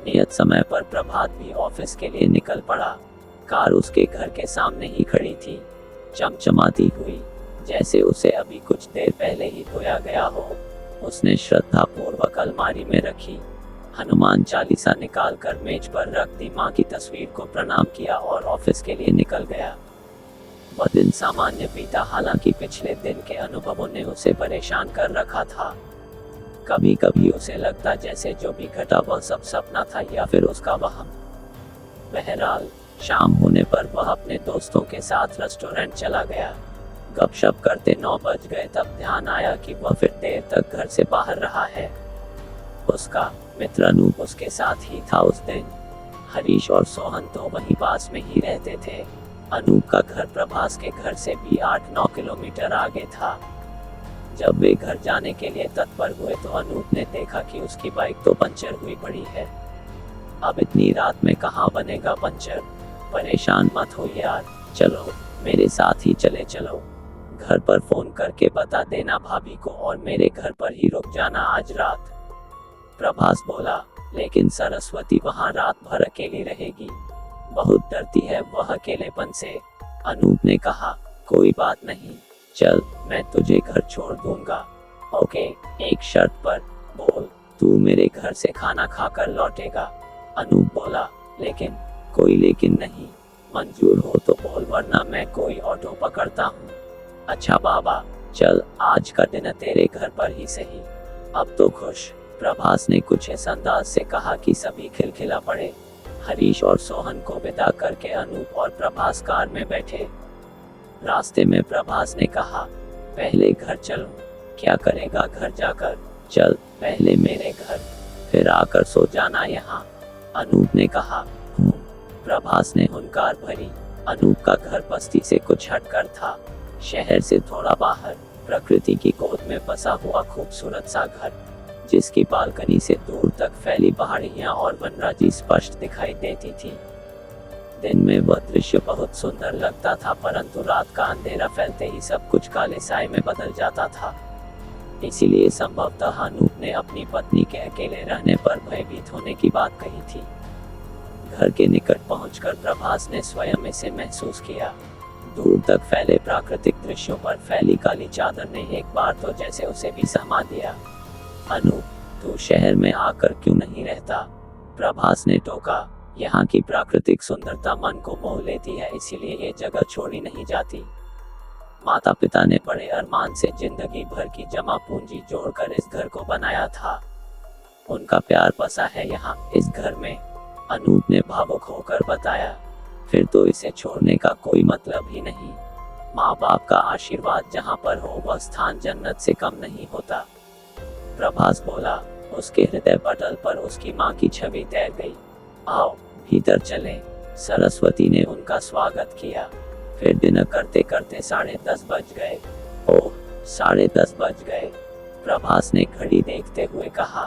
Speaker 1: नियत समय पर प्रभात भी ऑफिस के लिए निकल पड़ा। कार उसके घर के सामने ही खड़ी थी, चमचमाती हुई, जैसे उसे अभी कुछ देर पहले ही धोया गया हो। उसने श्रद्धा पूर्वक अलमारी में रखी, हनुमान चालीसा निकालकर मेज पर रख दी, माँ की तस्वीर को प्रणाम किया और ऑफिस के लिए निकल गया। वह दिन सामान्य बीता, हालांकि पिछले दिन के अनुभवों ने उसे परेशान कर रखा था। कभी कभी उसे लगता जैसे जो भी घटा वह सब सपना था या फिर उसका वहम। बहरहाल शाम होने पर वह अपने दोस्तों के साथ रेस्टोरेंट चला गया। गपशप करते 9 बज गए, तब ध्यान आया कि वह फिर देर तक घर से बाहर रहा है। उसका मित्र अनूप उसके साथ ही था उस दिन। हरीश और सोहन तो वहीं पास में ही रहते थे। अनूप का घर प्रभास के घर से भी 8-9 किलोमीटर आगे था। जब वे घर जाने के लिए तत्पर हुए तो अनूप ने देखा कि उसकी बाइक तो पंचर हुई पड़ी है। अब इतनी रात में कहाँ बनेगा पंचर? परेशान मत हो यार, चलो मेरे साथ ही चले चलो। घर पर फोन करके बता देना भाभी को और मेरे घर पर ही रुक जाना आज रात। प्रभास बोला, लेकिन सरस्वती वहाँ रात भर अकेली रहेगी, बहुत डरती है वह अकेलेपन से। अनूप ने कहा, कोई बात नहीं, चल मैं तुझे घर छोड़ दूंगा। ओके, एक शर्त पर। बोल। तू मेरे घर से खाना खाकर लौटेगा। अनूप बोला, लेकिन? कोई लेकिन नहीं, मंजूर हो तो बोल वरना मैं कोई ऑटो पकड़ता हूँ। अच्छा बाबा, चल आज का दिन तेरे घर पर ही सही। अब तो खुश। प्रभास ने कुछ इस अंदाज से कहा कि सभी खिलखिला पड़े। हरीश और सोहन को विदा करके अनूप और प्रभास कार में बैठे। रास्ते में प्रभास ने कहा, पहले घर चलूं? क्या करेगा घर जाकर? चल पहले मेरे घर, फिर आकर सो जाना यहाँ। अनूप ने कहा, प्रभास ने हुंकार भरी। अनूप का घर बस्ती से कुछ हटकर था, शहर से थोड़ा बाहर, प्रकृति की गोद में बसा हुआ खूबसूरत सा घर, जिसकी बालकनी से दूर तक फैली पहाड़ियाँ और वनराजी स्पष्ट दिखाई देती थी। दिन में वह दृश्य बहुत सुंदर लगता था, परंतु रात का अंधेरा फैलते ही सब कुछ काले साए में बदल जाता था। इसीलिए संभवतः अनूप ने अपनी पत्नी के अकेले रहने पर भयभीत होने की बात कही थी। घर के निकट पहुंचकर प्रभास ने स्वयं इसे महसूस किया। दूर तक फैले प्राकृतिक दृश्यों पर फैली काली चादर ने एक बार तो जैसे उसे भी सहमा दिया। अनूप, तू शहर में आकर क्यों नहीं रहता? प्रभास ने टोका। यहाँ की प्राकृतिक सुंदरता मन को मोह लेती है, इसीलिए ये जगह छोड़ी नहीं जाती। माता पिता ने बड़े अरमान से जिंदगी भर की जमा पूंजी जोड़कर इस घर को बनाया था। उनका प्यार बसा है यहाँ इस घर में, अनूप ने भावुक होकर बताया। फिर तो इसे छोड़ने का कोई मतलब ही नहीं। माँ बाप का आशीर्वाद जहाँ पर हो वह स्थान जन्नत से कम नहीं होता। प्रभास बोला। उसके हृदय पटल पर उसकी माँ की छवि तैर गई। आओ भीतर चलें। सरस्वती ने उनका स्वागत किया। फिर डिनर करते करते 10:30 बज गए। ओह, 10:30 बज गए, प्रभास ने घड़ी देखते हुए कहा।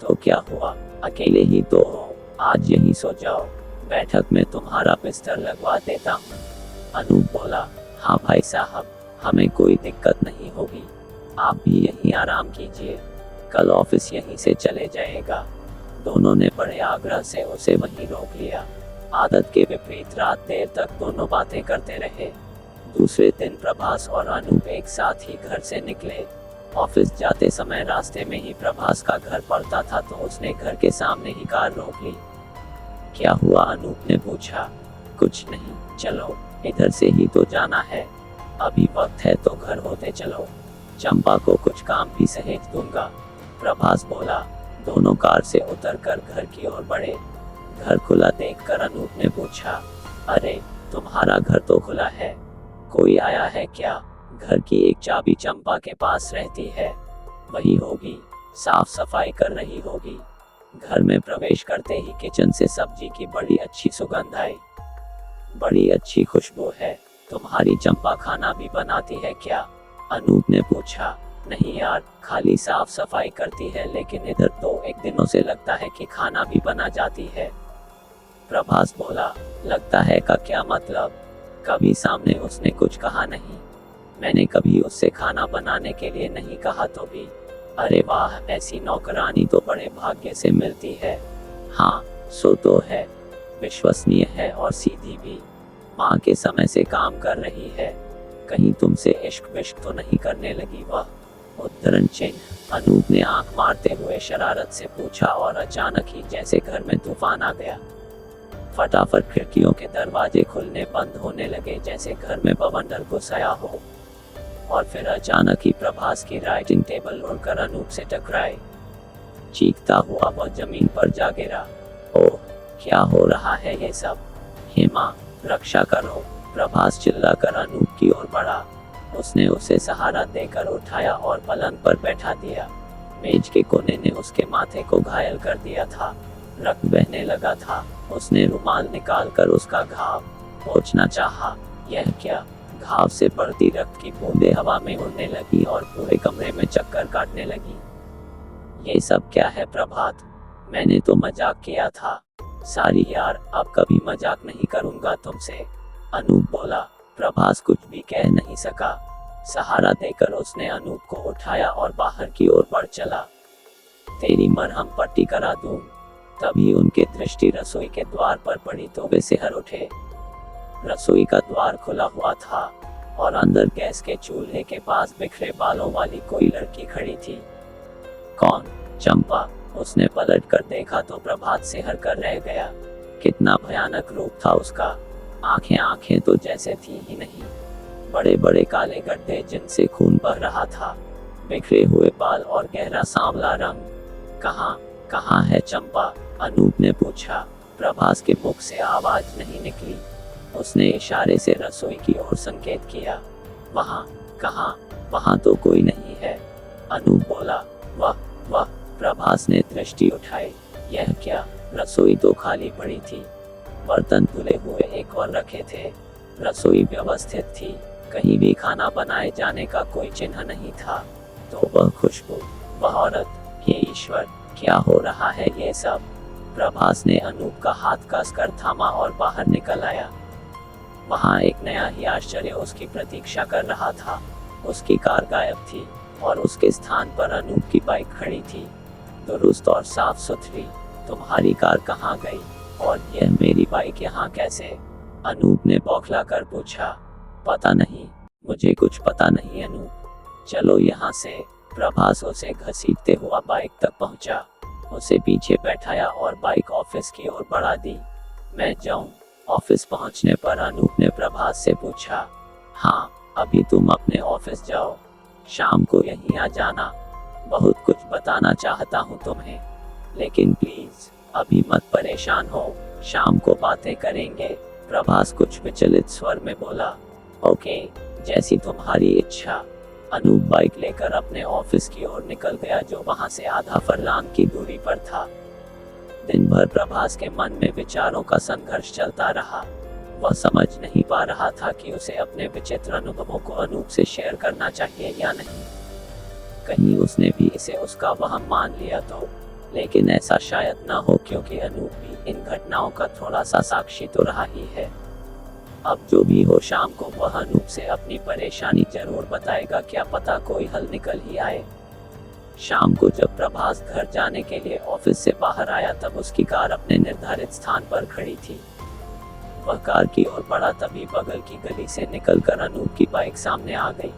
Speaker 1: तो क्या हुआ, अकेले ही तो हो, आज यहीं सो जाओ, बैठक में तुम्हारा बिस्तर लगवा देता हूँ। अनूप बोला, हाँ भाई साहब, हमें कोई दिक्कत नहीं होगी, आप भी यहीं आराम कीजिए, कल ऑफिस यहीं से चले जाएगा। दोनों ने बड़े आग्रह से उसे वहीं रोक लिया। आदत के विपरीत रात देर तक दोनों बातें करते रहे। दूसरे दिन प्रभास और अनूप एक साथ ही घर से निकले। ऑफिस जाते समय रास्ते में ही प्रभास का घर पड़ता था, तो उसने घर के सामने ही कार रोक ली। क्या हुआ, अनूप ने पूछा। कुछ नहीं, चलो इधर से ही तो जाना है, अभी वक्त है तो घर होते चलो, चंपा को कुछ काम भी सहेज दूंगा, प्रभास बोला। दोनों कार से उतरकर घर की ओर बढ़े। घर खुला देखकर अनूप ने पूछा, अरे तुम्हारा घर तो खुला है, कोई आया है क्या? घर की एक चाबी चंपा के पास रहती है, वही होगी, साफ सफाई कर रही होगी। घर में प्रवेश करते ही किचन से सब्जी की बड़ी अच्छी सुगंध आई। बड़ी अच्छी खुशबू है, तुम्हारी चंपा खाना भी बनाती है क्या? अनूप ने पूछा। नहीं यार, खाली साफ सफाई करती है, लेकिन इधर तो एक दिनों से लगता है कि खाना भी बना जाती है। प्रभास बोला। लगता है का क्या मतलब? कभी सामने उसने कुछ कहा नहीं, मैंने कभी उससे खाना बनाने के लिए नहीं कहा तो भी। अरे वाह, ऐसी नौकरानी तो बड़े भाग्य से मिलती है। हाँ सो तो है, विश्वसनीय है और सीधी भी, माँ के समय से काम कर रही है, कहीं तुमसे इश्क विश्क तो नहीं करने लगी? वह उद्धरण चिन्ह। अनूप ने आंख मारते हुए शरारत से पूछा और अचानक ही जैसे घर में तूफान आ गया। फटाफट खिड़कियों के दरवाजे खुलने बंद होने लगे जैसे घर में बवंडर घुस आया हो। और फिर अचानक ही प्रभास की राइटिंग टेबल उड़कर अनूप से टकराई। चीखता हुआ वह जमीन पर जा गिरा। ओह, क्या हो रहा है ये सब? हे माँ, रक्षा करो! प्रभास चिल्लाकर अनूप की ओर बढ़ा। उसने उसे सहारा देकर उठाया और पलंग पर बैठा दिया। मेज के कोने ने उसके माथे को घायल कर दिया था। रक्त बहने लगा था। उसने रुमाल निकालकर उसका घाव पोंछना चाहा। यह क्या? घाव से पड़ती रक्त की बूंदें हवा में उड़ने लगी और पूरे कमरे में चक्कर काटने लगी। ये सब क्या है प्रभात? मैंने तो मजाक किया था। सारी यार, अब कभी मजाक नहीं करूंगा तुमसे, अनूप बोला। प्रभास कुछ भी कह नहीं सका। सहारा देकर उसने अनूप को उठाया और बाहर की ओर बढ़ चला। तेरी मरहम पट्टी करा दूं। तभी उनके दृष्टि रसोई के द्वार पर पड़ी तो वे सिहर उठे। रसोई का द्वार खुला हुआ था और अंदर गैस के चूल्हे के पास बिखरे बालों वाली कोई लड़की खड़ी थी। कौन? चंपा। उसने पलट कर देखा तो प्रभात सिहर कर रह गया। कितना भयानक रूप था उसका। आंखें तो जैसे थी ही नहीं, बड़े बड़े काले गड्ढे जिनसे खून बह रहा था, बिखरे हुए बाल और गहरा सांवला रंग। कहाँ है चंपा? अनूप ने पूछा। प्रभास के मुख से आवाज नहीं निकली। उसने इशारे से रसोई की ओर संकेत किया। वहाँ? कहाँ? वहाँ तो कोई नहीं है, अनूप बोला। वाह, प्रभास ने दृष्टि उठाई। यह क्या? रसोई तो खाली पड़ी थी। बर्तन धुले हुए एक और रखे थे। रसोई व्यवस्थित थी। कहीं भी खाना बनाए जाने का कोई चिन्ह नहीं था। तो वह खुशबू, वह औरत, हे ईश्वर, क्या हो रहा है ये सब? प्रभास ने अनूप का हाथ कसकर थामा और बाहर निकल आया। वहाँ एक नया ही आश्चर्य उसकी प्रतीक्षा कर रहा था। उसकी कार गायब थी और उसके स्थान पर अनूप की बाइक खड़ी थी, दुरुस्त और साफ सुथरी। तुम्हारी कार कहाँ गई? और यह मेरी बाइक यहाँ कैसे? अनूप ने बौखला कर पूछा। पता नहीं, मुझे कुछ पता नहीं अनूप। चलो यहाँ से। प्रभास उसे घसीटते हुआ बाइक तक पहुँचा, उसे पीछे बैठाया और बाइक ऑफिस की ओर बढ़ा दी। मैं जाऊँ? ऑफिस पहुँचने पर अनूप ने प्रभास से पूछा। हाँ, अभी तुम अपने ऑफिस जाओ, शाम को यहीं आ जाना। बहुत कुछ बताना चाहता हूँ तुम्हें, लेकिन प्लीज अभी मत परेशान हो, शाम को बातें करेंगे, प्रभास कुछ विचलित स्वर में बोला। ओके, जैसी तुम्हारी इच्छा। अनूप बाइक लेकर अपने ऑफिस की ओर निकल गया जो वहां से आधा फरलांग की दूरी पर था। दिन भर प्रभास के मन में विचारों का संघर्ष चलता रहा। वह समझ नहीं पा रहा था कि उसे अपने विचित्र अनुभवों को अनूप से शेयर करना चाहिए या नहीं। कहीं उसने भी इसे उसका वहम मान लिया तो, लेकिन ऐसा शायद ना हो क्योंकि अनूप भी इन घटनाओं का थोड़ा सा साक्षी तो रहा ही है। अब जो भी हो, शाम को वह अनूप से अपनी परेशानी जरूर बताएगा, क्या पता कोई हल निकल ही आए। शाम को जब प्रभास घर जाने के लिए ऑफिस से बाहर आया तब उसकी कार अपने निर्धारित स्थान पर खड़ी थी। वह कार की ओर बढ़ा तभी बगल की गली से निकलकर अनूप की बाइक सामने आ गई।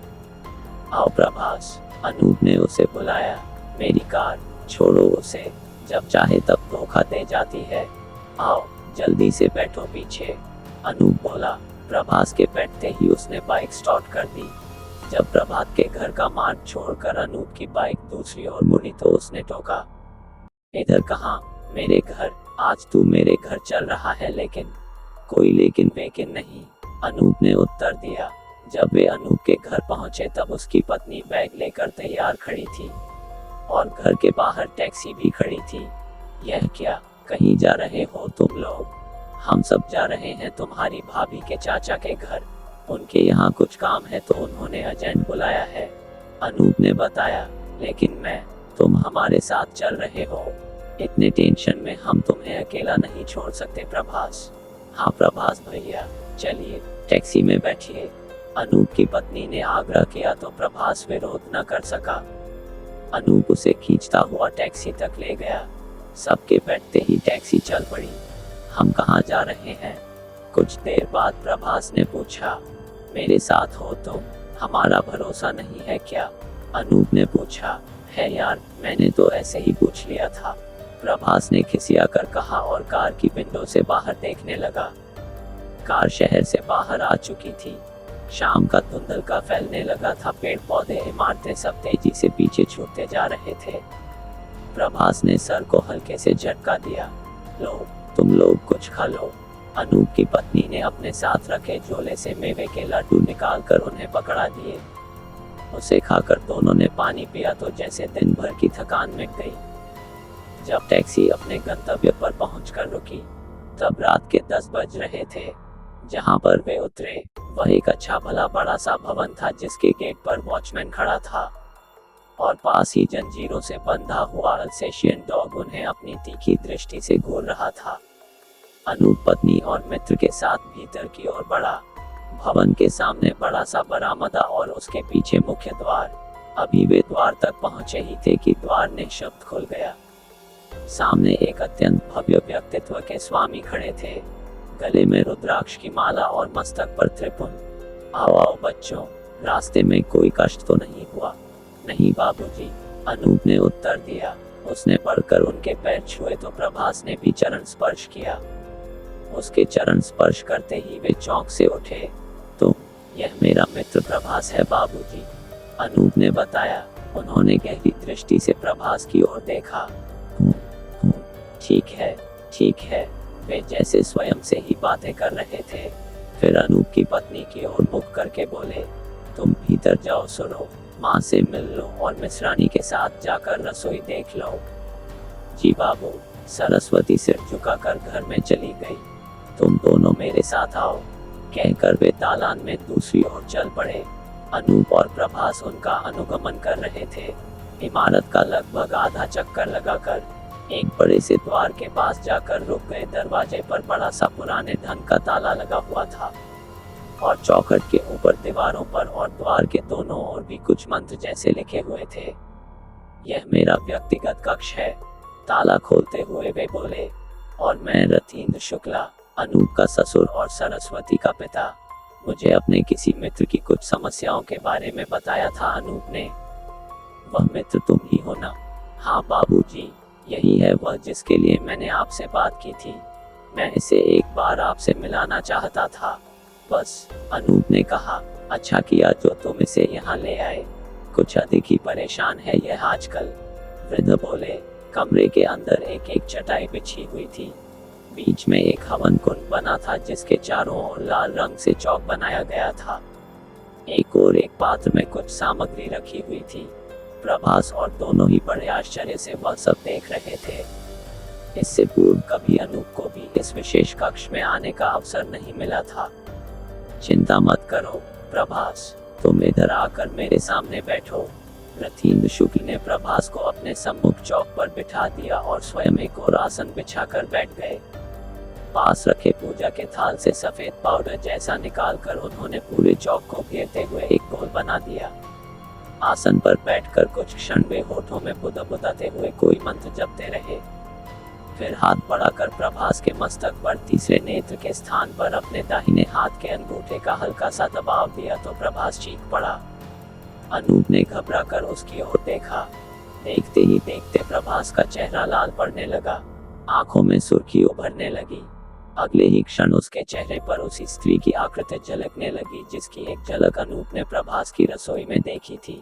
Speaker 1: आओ प्रभास, अनूप ने उसे बुलाया। मेरी कार, छोड़ो उसे, जब चाहे तब धोखा दे जाती है। आओ, जल्दी से बैठो पीछे, अनूप बोला। प्रभास के बैठते ही उसने बाइक स्टार्ट कर दी। जब प्रभात के घर का मार्ग छोड़कर अनूप की बाइक दूसरी ओर मुड़ी तो उसने टोका। इधर कहाँ? मेरे घर। आज तू मेरे घर चल रहा है? लेकिन कोई लेकिन वेकिन नहीं, अनूप ने उत्तर दिया। जब वे अनूप के घर पहुंचे तब उसकी पत्नी बैग लेकर तैयार खड़ी थी और घर के बाहर टैक्सी भी खड़ी थी। यह क्या? कहीं जा रहे हो तुम लोग? हम सब जा रहे हैं तुम्हारी भाभी के चाचा के घर, उनके यहाँ कुछ काम है तो उन्होंने एजेंट बुलाया है, अनूप ने बताया। लेकिन तुम हमारे साथ चल रहे हो? इतने टेंशन में हम तुम्हें अकेला नहीं छोड़ सकते प्रभास। हाँ प्रभास भैया, चलिए टैक्सी में बैठिए, अनूप की पत्नी ने आग्रह किया तो प्रभास विरोध न कर सका। अनूप उसे खींचता हुआ टैक्सी तक ले गया। सबके बैठते ही टैक्सी चल पड़ी। हम कहाँ जा रहे हैं? कुछ देर बाद प्रभास ने पूछा। मेरे साथ हो तुम, हमारा भरोसा नहीं है? है क्या? अनूप ने पूछा। है यार, मैंने तो ऐसे ही पूछ लिया था। प्रभास ने खिसियाकर कहा और कार की विंडो से बाहर देखने लगा। कार शहर से बाहर आ चुकी थी। शाम का धुंधलका फैलने लगा था। पेड़ पौधे इमारतें सब तेजी से पीछे छूटते जा रहे थे। प्रभास ने सर को हल्के से झटका दिया। लो, तुम लोग कुछ खा लो। अनूप की पत्नी ने अपने साथ रखे झोले से मेवे के लड्डू निकालकर उन्हें पकड़ा दिए। उसे खाकर दोनों ने पानी पिया तो जैसे दिन भर की थकान मिट गई। जब टैक्सी अपने गंतव्य पर पहुंचकर रुकी, तब रात के 10 बज रहे थे। जहां पर वे उतरे, वह एक अच्छा भला बड़ा सा भवन था जिसके गेट पर वॉचमैन खड़ा था और पास ही जंजीरों से बंधा हुआ अल्सेशियन डॉग उन्हें अपनी तीखी दृष्टि से घूर रहा था। अनूप पत्नी और मित्र के साथ भीतर की ओर बढ़ा। भवन के सामने बड़ा सा बरामदा और उसके पीछे मुख्य द्वार। अभी वे द्वार तक पहुंचे ही थे कि द्वार ने शब्द खुल गया। सामने एक अत्यंत भव्य व्यक्तित्व के स्वामी खड़े थे, गले में रुद्राक्ष की माला और मस्तक पर त्रिपुंड। आओ आओ बच्चों, रास्ते में कोई कष्ट तो नहीं हुआ? नहीं बाबूजी, अनूप ने उत्तर दिया। उसने बढ़कर उनके पैर छुए तो प्रभास ने भी चरण स्पर्श किया। उसके चरण स्पर्श करते ही वे चौंक से उठे। तो यह मेरा मित्र प्रभास है बाबूजी, अनूप ने बताया। उन्होंने गहरी दृष्टि से प्रभास की ओर देखा। ठीक है, ठीक है, वे जैसे स्वयं से ही बातें कर रहे थे। फिर अनूप की पत्नी की ओर मुख करके बोले, तुम भीतर जाओ, सुनो, माँ से मिल लो और मिश्रानी के साथ जाकर रसोई देख लो। जी बाबू, सरस्वती सिर झुकाकर घर में चली गई। तुम दोनों मेरे साथ आओ, कहकर वे दालान में दूसरी ओर चल पड़े। अनूप और प्रभास उनका अनुगमन कर रहे थे। इमारत का लगभग आधा चक्कर लगाकर एक बड़े से द्वार के पास जाकर रुक गए। दरवाजे पर बड़ा सा पुराने ढंग का ताला लगा हुआ था और चौखट के ऊपर दीवारों पर और द्वार के दोनों ओर भी कुछ मंत्र जैसे लिखे हुए थे। यह मेरा व्यक्तिगत कक्ष है, ताला खोलते हुए वे बोले। और मैं रथीन्द्र शुक्ला, अनूप का ससुर और सरस्वती का पिता। मुझे अपने किसी मित्र की कुछ समस्याओं के बारे में बताया था अनूप ने। वह मित्र तुम ही हो ना? हाँ बाबूजी, यही है वह जिसके लिए मैंने आपसे बात की थी। मैं इसे एक बार आपसे मिलाना चाहता था, बस, अनूप ने कहा। अच्छा किया जो तुम इसे यहाँ ले आए, कुछ अधिक ही परेशान है यह आजकल, वृद्ध बोले। कमरे के अंदर एक एक चटाई बिछी हुई थी। बीच में एक हवन कुंड बना था जिसके चारों ओर लाल रंग से चौक बनाया गया था। एक और एक पात्र में कुछ सामग्री रखी हुई थी। प्रभास और दोनों ही बड़े आश्चर्य से वह सब देख रहे थे। इससे पूर्व कभी अनूप को भी इस विशेष कक्ष में आने का अवसर नहीं मिला था। चिंता मत करो प्रभास, तुम इधर आकर मेरे सामने बैठो। रथीन्द्र शुक्ल ने प्रभास को अपने सम्मुख चौक पर बिठा दिया और स्वयं एक और आसन बिछाकर बैठ गए। पास रखे पूजा के थाल से सफेद पाउडर जैसा निकालकर उन्होंने पूरे चौक को घेरते हुए एक गोल बना दिया। आसन पर बैठकर कुछ क्षण वे होठों में बुदबुदाते हुए कोई मंत्र जपते रहे। फिर हाथ बढ़ाकर प्रभास के मस्तक पर तीसरे नेत्र के स्थान पर अपने दाहिने हाथ के अंगूठे का हल्का सा दबाव दिया तो प्रभास चीख पड़ा। अनूप ने घबराकर उसकी ओर देखा। देखते ही देखते प्रभास का चेहरा लाल पड़ने लगा, आंखों में सुर्खी उभरने लगी। अगले ही क्षण उसके चेहरे पर उसी स्त्री की आकृति झलकने लगी जिसकी एक झलक अनूप ने प्रभास की रसोई में देखी थी।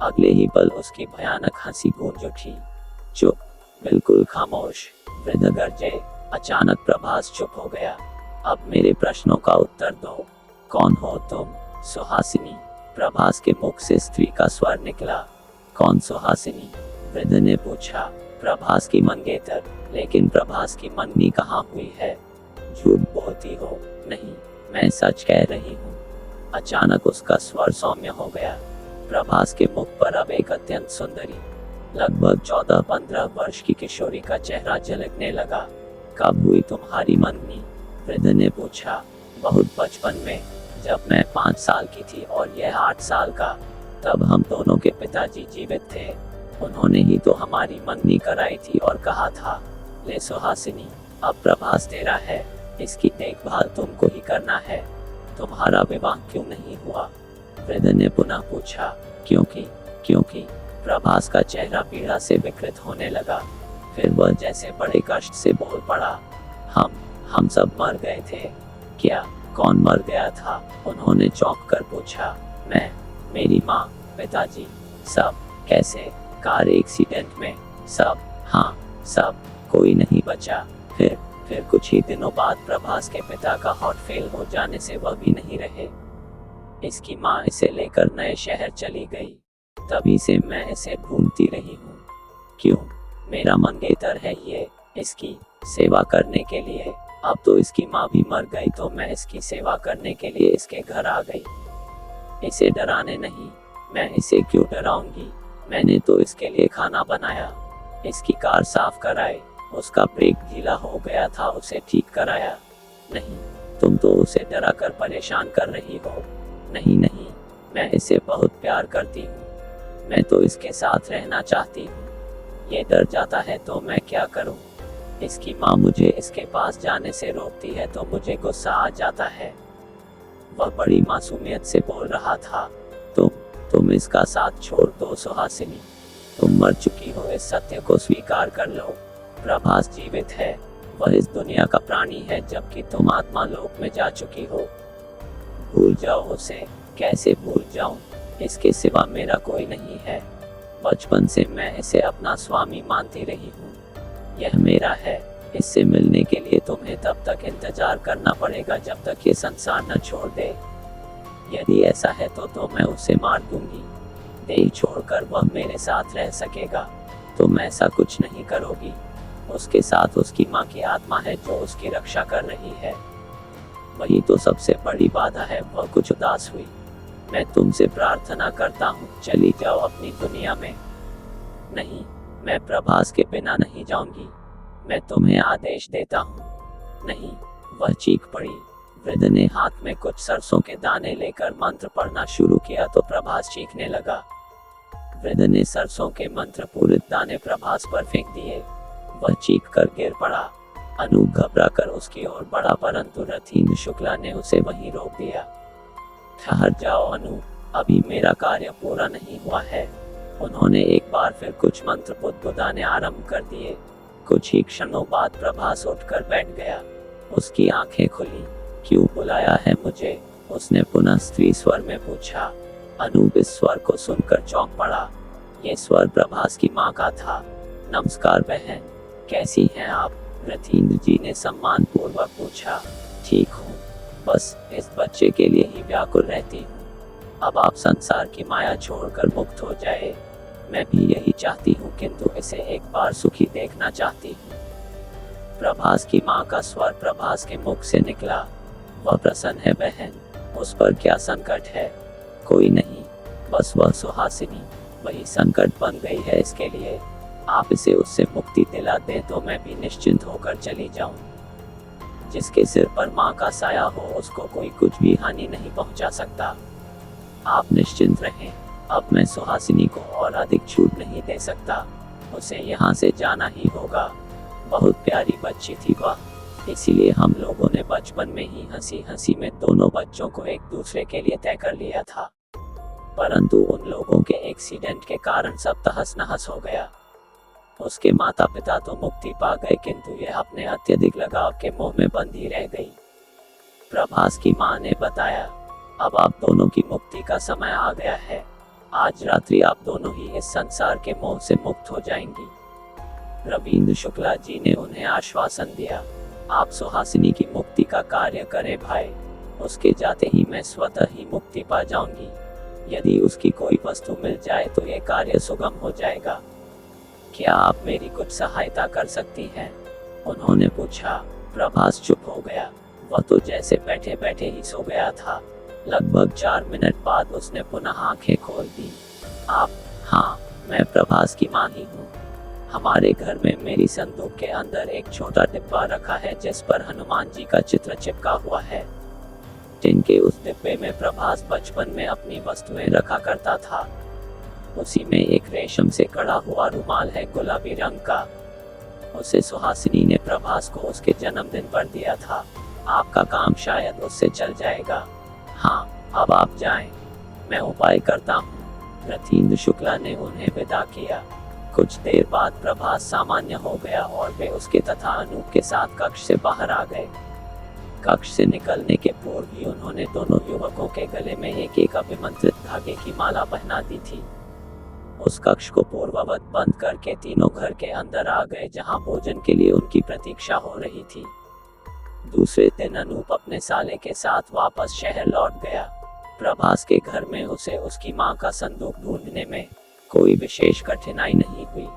Speaker 1: अगले ही पल उसकी भयानक हंसी गूंज उठी। चुप, बिल्कुल खामोश, वृद्ध गरजे। अचानक प्रभास चुप हो गया। अब मेरे प्रश्नों का उत्तर दो। कौन हो तुम? सुहासिनी, प्रभास के मुख से स्त्री का स्वर निकला। कौन सुहासिनी? वृद्ध ने पूछा। प्रभास की मंगेतर। लेकिन प्रभास की मंगनी कहाँ हुई है? झूठ बोलती हो। नहीं, मैं सच कह रही हूँ। अचानक उसका स्वर सौम्य हो गया। प्रभास के मुख पर अब एक अत्यंत सुंदरी, लगभग 14-15 वर्ष की किशोरी का चेहरा झलकने लगा। कब हुई तुम्हारी मंगनी? वृद्ध ने पूछा। बहुत बचपन में, जब मैं 5 साल की थी और यह 8 साल का। तब हम दोनों के पिताजी जीवित थे। उन्होंने ही तो हमारी मंगनी कराई थी और कहा था, ले सुहासिनी, अब प्रभास तेरा है, इसकी देखभाल तुमको ही करना है। तुम्हारा विवाह क्यों नहीं हुआ? वृद्ध ने पुनः पूछा। क्योंकि प्रभास का चेहरा पीड़ा से विकृत होने लगा। फिर वह जैसे बड़े कष्ट से बोल पड़ा, हम सब मर गए थे। क्या? कौन मर गया था? उन्होंने चौंक कर पूछा। मैं, मेरी माँ, पिताजी, सब। कैसे? कार एक्सीडेंट में? सब? हाँ, सब, कोई नहीं बचा। फिर कुछ ही दिनों बाद प्रभास के पिता का हार्ट फेल हो जाने से वह भी नहीं रहे। इसकी माँ इसे लेकर नए शहर चली गई। तभी से मैं इसे ढूंढती रही हूँ। क्यों? मेरा मंगेतर है ये, इसकी सेवा करने के लिए। अब तो इसकी माँ भी मर गई तो मैं इसकी सेवा करने के लिए इसके घर आ गई। इसे डराने नहीं, मैं इसे क्यों डराऊंगी? मैंने तो इसके लिए खाना बनाया, इसकी कार साफ कराई, उसका ब्रेक ढीला हो गया था उसे ठीक कराया। नहीं, तुम तो उसे डरा कर परेशान कर रही हो। नहीं, मैं इसे बहुत प्यार करती हूँ। मैं तो इसके साथ रहना चाहती हूँ। ये डर जाता है तो मैं क्या करूँ? इसकी माँ मुझे इसके पास जाने से रोकती है तो मुझे गुस्सा आ जाता है। वह बड़ी मासूमियत से बोल रहा था। तुम इसका साथ छोड़ दो सुहासिनी। तुम मर चुकी हो, इस सत्य को स्वीकार कर लो। प्रभास जीवित है, वह इस दुनिया का प्राणी है, जबकि तुम आत्मा लोक में जा चुकी हो। भूल जाओ उसे। कैसे भूल जाऊं? इसके सिवा मेरा कोई नहीं है। बचपन से मैं इसे अपना स्वामी मानती रही हूँ। यह मेरा है। इससे मिलने के लिए तुम्हें तब तक इंतजार करना पड़ेगा जब तक ये संसार न छोड़ दे। यदि ऐसा है तो मैं उसे मार दूंगी। देह छोड़कर वह मेरे साथ रह सकेगा। तुम ऐसा कुछ नहीं करोगी। उसके साथ उसकी माँ की आत्मा है जो उसकी रक्षा कर रही है। वही तो सबसे बड़ी बाधा है। वह कुछ उदास हुई। मैं तुमसे प्रार्थना करता हूँ, चली जाओ अपनी दुनिया में। नहीं, मैं प्रभास के बिना नहीं जाऊंगी। मैं तुम्हें आदेश देता हूँ। नहीं, वह चीख पड़ी। वृद्ध ने हाथ में कुछ सरसों के दाने लेकर मंत्र पढ़ना शुरू किया तो प्रभास चीखने लगा। वृद्ध ने सरसों के मंत्र पूरित दाने प्रभास पर फेंक दिए। वह चीख कर गिर पड़ा। अनूप घबरा कर उसकी ओर बढ़ा, परंतु रथीन्द्र शुक्ला ने उसे वहीं रोक दिया। ठहर जाओ अनूप, अभी मेरा कार्य पूरा नहीं हुआ है। उन्होंने एक बार फिर कुछ मंत्र बुदबुदाने आरंभ कर दिए। कुछ ही क्षणों बाद प्रभास उठकर बैठ गया। उसकी आंखें खुली। क्यों बुलाया है मुझे? उसने पुनः स्त्री स्वर में पूछा। अनूप इस स्वर को सुनकर चौंक पड़ा। ये स्वर प्रभास की माँ का था। नमस्कार बहन, कैसी हैं आप? रथीन्द्र जी ने सम्मान पूर्वक पूछा। ठीक हूँ, बस इस बच्चे के लिए ही व्याकुल रहती हूँ। अब आप संसार की माया छोड़कर मुक्त हो जाए। मैं भी यही चाहती हूँ, किंतु इसे एक बार सुखी देखना चाहती हूँ। प्रभास की माँ का स्वर प्रभास के मुख से निकला। वह प्रसन्न है बहन, उस पर क्या संकट है? कोई नहीं, बस वह सुहासिनी, वही संकट बन गई है इसके लिए। आप इसे उससे मुक्ति दिला दें तो मैं भी निश्चिंत होकर चली जाऊं। जिसके सिर पर माँ का साया हो उसको कोई कुछ भी हानि नहीं पहुंचा सकता। आप निश्चिंत रहें, अब मैं सुहासिनी को और अधिक छूट नहीं दे सकता। उसे यहाँ से जाना ही होगा। बहुत प्यारी बच्ची थी वह, इसीलिए हम लोगों ने बचपन में ही हंसी हंसी में दोनों बच्चों को एक दूसरे के लिए तय कर लिया था। परंतु उन लोगों के एक्सीडेंट के कारण सब तहस नहस हो गया। उसके माता पिता तो मुक्ति पा गए, किंतु यह अपने अत्यधिक लगाव के मोह में बंधी रह गई। प्रभास की माँ ने बताया, अब आप दोनों की मुक्ति का समय आ गया है। आज रात्रि आप दोनों ही इस संसार के मोह से मुक्त हो जाएंगी। रविंद्र शुक्ला जी ने उन्हें आश्वासन दिया, आप सुहासिनी की मुक्ति का कार्य करें भाई। उसके जाते ही मैं स्वतः ही मुक्ति पा जाऊंगी। यदि उसकी कोई वस्तु मिल जाए तो यह कार्य सुगम हो जाएगा। क्या आप मेरी कुछ सहायता कर सकती हैं? उन्होंने पूछा। प्रभास चुप हो गया। वह तो जैसे बैठे बैठे ही सो गया था। लगभग 4 मिनट बाद उसने पुनः आंखें खोल दी। आप? हाँ, मैं प्रभास की माँ ही हूँ। हमारे घर में मेरी संदूक के अंदर एक छोटा डिब्बा रखा है जिस पर हनुमान जी का चित्र चिपका हुआ है। जिनके उस डिब्बे में प्रभास बचपन में अपनी वस्तुएं रखा करता था। उसी में एक रेशम से कड़ा हुआ रुमाल है गुलाबी रंग का। उसे सुहासिनी ने प्रभास को उसके जन्मदिन पर दिया था। आपका काम शायद उससे चल जाएगा। हाँ, अब आप जाएं, मैं उपाय करता हूँ। रथीन्द्र शुक्ला ने उन्हें विदा किया। कुछ देर बाद प्रभास सामान्य हो गया और वे उसके तथा अनूप के साथ कक्ष से बाहर आ गए। कक्ष से निकलने के पूर्व ही उन्होंने दोनों युवकों के गले में एक एक अभिमंत्रित धागे की माला पहना दी थी। उस कक्ष को पूर्ववत बंद करके तीनों घर के अंदर आ गए, जहां भोजन के लिए उनकी प्रतीक्षा हो रही थी। दूसरे दिन अनूप अपने साले के साथ वापस शहर लौट गया। प्रभास के घर में उसे उसकी मां का संदूक ढूंढने में कोई विशेष कठिनाई नहीं हुई।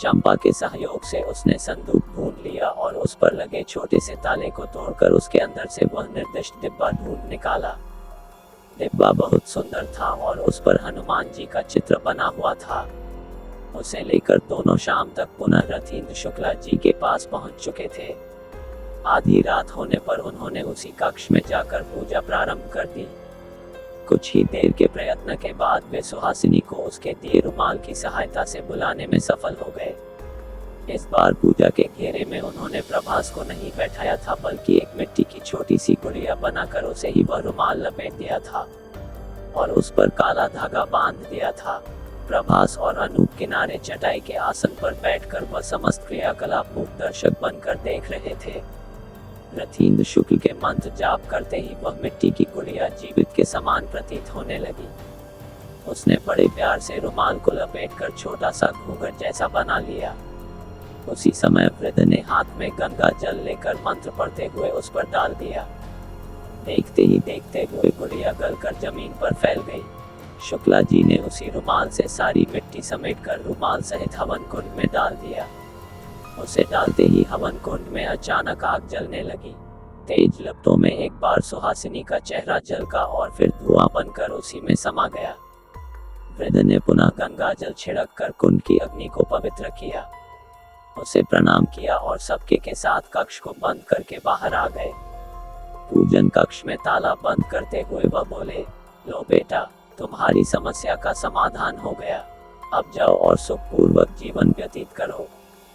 Speaker 1: चंपा के सहयोग से उसने संदूक ढूंढ लिया और उस पर लगे छोटे से ताले को तोड़कर उसके अंदर से वह निर्दिष्ट डिब्बा ढूंढ निकाला। डिब्बा बहुत सुंदर था और उस पर हनुमान जी का चित्र बना हुआ था। उसे लेकर दोनों शाम तक पुनः रथीन्द्र शुक्ला जी के पास पहुंच चुके थे। आधी रात होने पर उन्होंने उसी कक्ष में जाकर पूजा प्रारंभ कर दी। कुछ ही देर के प्रयत्न के बाद वे सुहासिनी को उसके दिए रुमाल की सहायता से बुलाने में सफल हो गए। इस बार पूजा के घेरे में उन्होंने प्रभास को नहीं बैठाया था, बल्कि एक मिट्टी की छोटी सी गुड़िया बनाकर उसे ही वह रुमाल लपेट दिया था और उस पर काला धागा बांध दिया था। प्रभास और अनूप किनारे चटाई के आसन पर बैठकर वह समस्त क्रियाकलाप मूक दर्शक बनकर देख रहे थे। रथीन्द्र शुक्ल के मंत्र जाप करते ही वह मिट्टी की गुड़िया जीवित के समान प्रतीत होने लगी। उसने बड़े प्यार से रुमाल को लपेटकर छोटा सा घूंघट जैसा बना लिया। उसी समय वृद्ध ने हाथ में गंगा जल लेकर मंत्र पढ़ते हुए उस पर डाल दिया। देखते ही देखते हुए गुड़िया गलकर जमीन पर फैल गई। शुक्ला जी ने उसी रुमाल से सारी मिट्टी समेटकर रुमाल सहित हवन कुंड में डाल दिया। उसे डालते ही हवन कुंड में अचानक आग जलने लगी। तेज लपटों में एक बार सुहासिनी का चेहरा जलका और फिर धुआं बनकर उसी में समा गया। वृद्ध ने पुनः गंगा जल छिड़क कर कुंड की अग्नि को पवित्र किया। उसे प्रणाम किया और सबके के साथ कक्ष को बंद करके बाहर आ गए। पूजन कक्ष में ताला बंद करते हुए वह बोले, लो बेटा, तुम्हारी समस्या का समाधान हो गया। अब जाओ और सुखपूर्वक जीवन व्यतीत करो।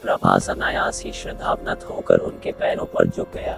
Speaker 1: प्रभास अनायास ही श्रद्धावनत होकर उनके पैरों पर झुक गया।